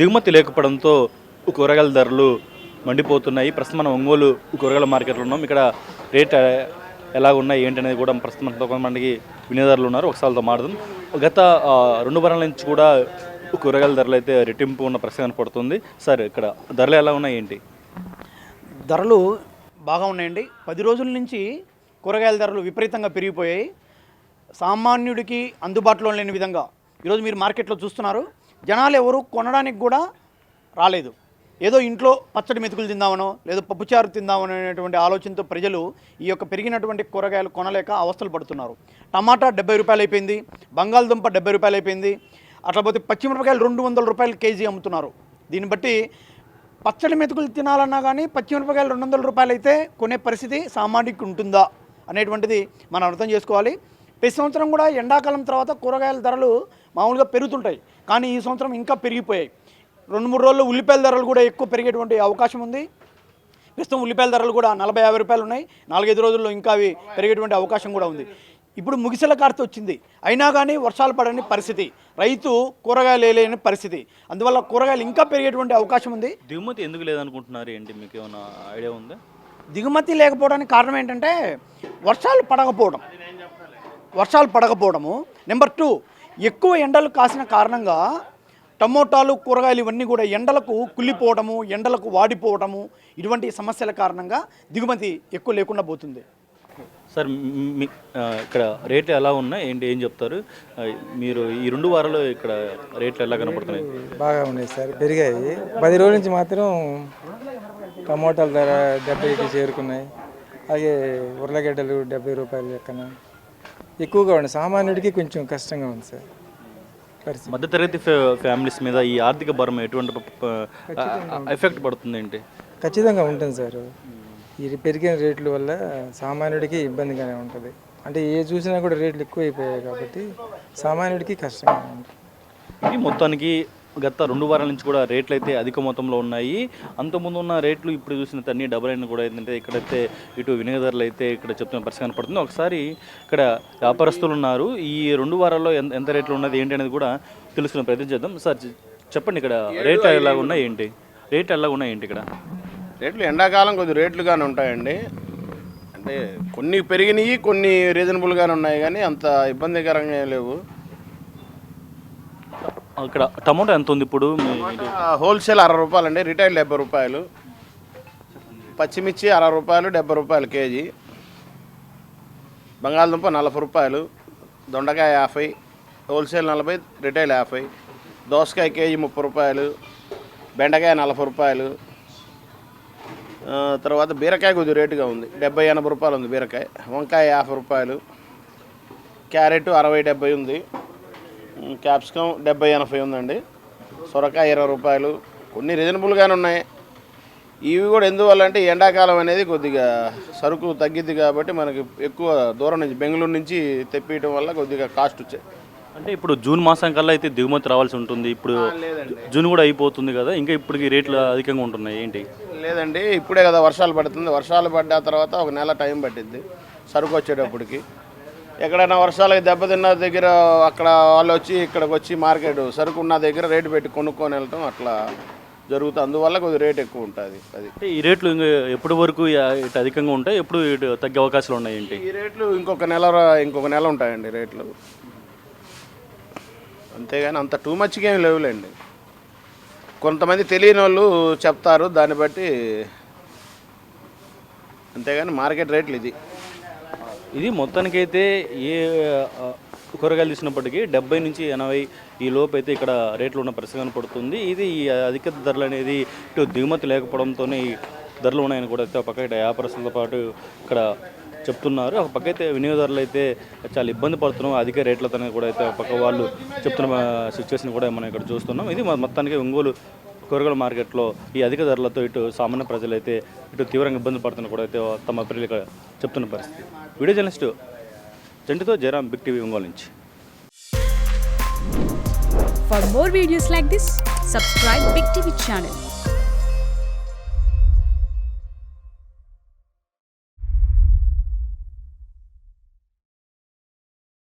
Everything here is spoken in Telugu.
దిగుమతి లేకపోవడంతో కూరగాయల ధరలు మండిపోతున్నాయి. ప్రస్తుతం మనం ఒంగోలు కూరగాయల మార్కెట్లో ఉన్నాం. ఇక్కడ రేట్ ఎలా ఉన్నాయి ఏంటి అనేది కూడా ప్రస్తుతం కొంతమందికి వినియోగదారులు ఉన్నారు. ఒకసారితో మాట్లాడదాం. గత 2 వారాల నుంచి కూడా కూరగాయల ధరలు అయితే రెట్టింపు ఉన్న ప్రశ్న పడుతుంది. సార్ ఇక్కడ ధరలు ఎలా ఉన్నాయి ఏంటి? ధరలు బాగా ఉన్నాయండి. 10 రోజుల నుంచి కూరగాయల ధరలు విపరీతంగా పెరిగిపోయాయి. సామాన్యుడికి అందుబాటులో లేని విధంగా ఈరోజు మీరు మార్కెట్లో చూస్తున్నారు. జనాలు ఎవరు కొనడానికి కూడా రాలేదు. ఏదో ఇంట్లో పచ్చడి మెతుకులు తిందామనో లేదా పప్పుచారు తిందామనో అనేటువంటి ఆలోచనతో ప్రజలు ఈ యొక్క పెరిగినటువంటి కూరగాయలు కొనలేక అవస్థలు పడుతున్నారు. టమాటా 70 రూపాయలు అయిపోయింది, బంగాళదుంప 70 రూపాయలు అయిపోయింది. అట్లా పోతే పచ్చిమిరపకాయలు 200 రూపాయలు కేజీ అమ్ముతున్నారు. దీన్ని బట్టి పచ్చడి మెతుకులు తినాలన్నా కానీ పచ్చిమిరపకాయలు 200 రూపాయలు అయితే కొనే పరిస్థితి సామాన్యుడికి ఉంటుందా అనేటువంటిది మనం అర్థం చేసుకోవాలి. ప్రతి సంవత్సరం కూడా ఎండాకాలం తర్వాత కూరగాయల ధరలు మామూలుగా పెరుగుతుంటాయి, కానీ ఈ సంవత్సరం ఇంకా పెరిగిపోయాయి. 2-3 రోజుల్లో ఉల్లిపాయల ధరలు కూడా ఎక్కువ పెరిగేటువంటి అవకాశం ఉంది. ప్రస్తుతం ఉల్లిపాయల ధరలు కూడా 40-50 రూపాయలు ఉన్నాయి. 4-5 రోజుల్లో ఇంకా అవి పెరిగేటువంటి అవకాశం కూడా ఉంది. ఇప్పుడు ముగిసెల కార్తె వచ్చింది, అయినా కానీ వర్షాలు పడని పరిస్థితి, రైతు కూరగాయలు వేయలేని పరిస్థితి. అందువల్ల కూరగాయలు ఇంకా పెరిగేటువంటి అవకాశం ఉంది. దిగుమతి ఎందుకు లేదనుకుంటున్నారు ఏంటి, మీకు ఏమైనా ఐడియా ఉందా? దిగుమతి లేకపోవడానికి కారణం ఏంటంటే వర్షాలు పడకపోవడము. నెంబర్ 2, ఎక్కువ ఎండలు కాసిన కారణంగా టమోటాలు కూరగాయలు ఇవన్నీ కూడా ఎండలకు కుళ్ళిపోవడము, ఎండలకు వాడిపోవడము, ఇటువంటి సమస్యల కారణంగా దిగుమతి ఎక్కువ లేకుండా పోతుంది. సార్ ఇక్కడ రేట్లు ఎలా ఉన్నాయి ఏంటి, ఏం చెప్తారు మీరు? ఈ 2 వారాలు ఇక్కడ రేట్లు ఎలా కనపడుతున్నాయి? బాగా ఉన్నాయి సార్, పెరిగాయి. 10 రోజుల నుంచి మాత్రం టమోటాల ధర 70కి చేరుకున్నాయి. అలాగే ఉర్లగడ్డలు 70 రూపాయలు లెక్కన ఎక్కువగా ఉన్నాయి. సామాన్యుడికి కొంచెం కష్టంగా ఉంది సార్ పరిస్థితి. మధ్యతరగతి ఫ్యామిలీస్ మీద ఈ ఆర్థిక భారం ఎటువంటి ఎఫెక్ట్ పడుతుంది ఏంటి? ఖచ్చితంగా ఉంటుంది సార్. ఈ పెరిగిన రేట్ల వల్ల సామాన్యుడికి ఇబ్బందిగానే ఉంటుంది. అంటే ఏ చూసినా కూడా రేట్లు ఎక్కువ అయిపోయాయి కాబట్టి సామాన్యుడికి కష్టంగా ఉంటుంది. ఇది మొత్తానికి గత 2 వారాల నుంచి కూడా రేట్లు అయితే అధిక మొత్తంలో ఉన్నాయి. అంతకుముందు ఉన్న రేట్లు ఇప్పుడు చూసిన అన్ని డబుల్ అయిన కూడా ఏంటంటే ఇక్కడైతే ఇటు వినియోగదారులు అయితే ఇక్కడ చెప్తున్న పరిస్థితి కనపడుతుంది. ఒకసారి ఇక్కడ వ్యాపారస్తులు ఉన్నారు. ఈ 2 వారాల్లో ఎంత రేట్లు ఉన్నది ఏంటి అనేది కూడా తెలుసుకునే ప్రయత్నం చేద్దాం. సార్ చెప్పండి, ఇక్కడ రేట్లు ఎలా ఉన్నాయి ఏంటి? ఇక్కడ రేట్లు ఎండాకాలం కొద్ది రేట్లుగానే ఉంటాయండి. అంటే కొన్ని పెరిగినాయి, కొన్ని రీజనబుల్గానే ఉన్నాయి, కానీ అంత ఇబ్బందికరంగా ఏం లేవు. ఇక్కడ టమోటా ఎంత ఉంది ఇప్పుడు? హోల్సేల్ 60 రూపాయలు అండి, రిటైల్ 70 రూపాయలు. పచ్చిమిర్చి 60 రూపాయలు, 70 రూపాయలు కేజీ. బంగాళదుంప 40 రూపాయలు, దొండకాయ 50, హోల్సేల్ 40, రిటైల్ 50. దోసకాయ కేజీ 30 రూపాయలు, బెండకాయ 40 రూపాయలు. తర్వాత బీరకాయ కొద్ది రేటుగా ఉంది, 70-80 రూపాయలు ఉంది బీరకాయ. వంకాయ 50 రూపాయలు, క్యారెట్ 60-70 ఉంది, క్యాప్సికం 70-80 ఉందండి, సొరకాయ 20 రూపాయలు. కొన్ని రీజనబుల్గానే ఉన్నాయి. ఇవి కూడా ఎందువల్ల అంటే ఎండాకాలం అనేది కొద్దిగా సరుకు తగ్గిద్ది కాబట్టి మనకి ఎక్కువ దూరం నుంచి బెంగళూరు నుంచి తెప్పియడం వల్ల కొద్దిగా కాస్ట్ వచ్చాయి. అంటే ఇప్పుడు జూన్ మాసం కల్లా అయితే దిగుమతి రావాల్సి ఉంటుంది. ఇప్పుడు జూన్ కూడా అయిపోతుంది కదా, ఇంకా ఇప్పటికి రేట్లు అధికంగా ఉంటున్నాయి ఏంటి? లేదండి, ఇప్పుడే కదా వర్షాలు పడుతుంది. వర్షాలు పడ్డ తర్వాత 1 నెల టైం పట్టింది సరుకు వచ్చేటప్పటికి. ఎక్కడైనా వర్షాలకి దెబ్బతిన్న దగ్గర అక్కడ వాళ్ళు వచ్చి ఇక్కడికి వచ్చి మార్కెట్ సరుకు ఉన్న దగ్గర రేటు పెట్టి కొనుక్కొని వెళ్ళటం అట్లా జరుగుతుంది. అందువల్ల కొద్దిగా రేట్ ఎక్కువ ఉంటుంది. అది ఈ రేట్లు ఎప్పటి వరకు ఇటు అధికంగా ఉంటాయి, ఎప్పుడు ఇటు తగ్గే అవకాశాలు ఉన్నాయి ఏంటి? ఈ రేట్లు ఇంకొక నెల ఉంటాయండి రేట్లు. అంతేగాని అంత టూ మచ్గా ఏం లేవులేండి. కొంతమంది తెలియని వాళ్ళు చెప్తారు, దాన్ని బట్టి. అంతేగాని మార్కెట్ రేట్లు ఇది మొత్తానికైతే ఏ కూరగాయలు తీసినప్పటికీ 70 నుంచి 80 ఈ లోపు అయితే ఇక్కడ రేట్లు ఉన్న పరిస్థితి కనపడుతుంది. ఇది ఈ అధిక ధరలు అనేది ఇటు దిగుమతి లేకపోవడంతోనే ఈ ధరలు ఉన్నాయని కూడా అయితే ఒక పక్క ఇటు వ్యాపారస్తులతో పాటు ఇక్కడ చెప్తున్నారు. ఒక పక్క అయితే వినియోగదారులు అయితే చాలా ఇబ్బంది పడుతున్నాం అధిక రేట్లతో కూడా అయితే ఒక పక్క వాళ్ళు చెప్తున్న సిచ్యువేషన్ కూడా మనం ఇక్కడ చూస్తున్నాం. ఇది మొత్తానికి ఒంగోలు కూరగాయల మార్కెట్లో ఈ అధిక ధరలతో ఇటు సామాన్య ప్రజలు అయితే ఇటు తీవ్రంగా ఇబ్బంది పడుతున్న కూడా అయితే తమ అభిప్రాయాలు ఇక్కడ చెప్తున్న పరిస్థితి. వీడియో జర్నలిస్టు జంటుతో జయరాం, బిగ్ టీవీ ఒంగోలు నుంచి. For more videos like this, subscribe Big TV channel.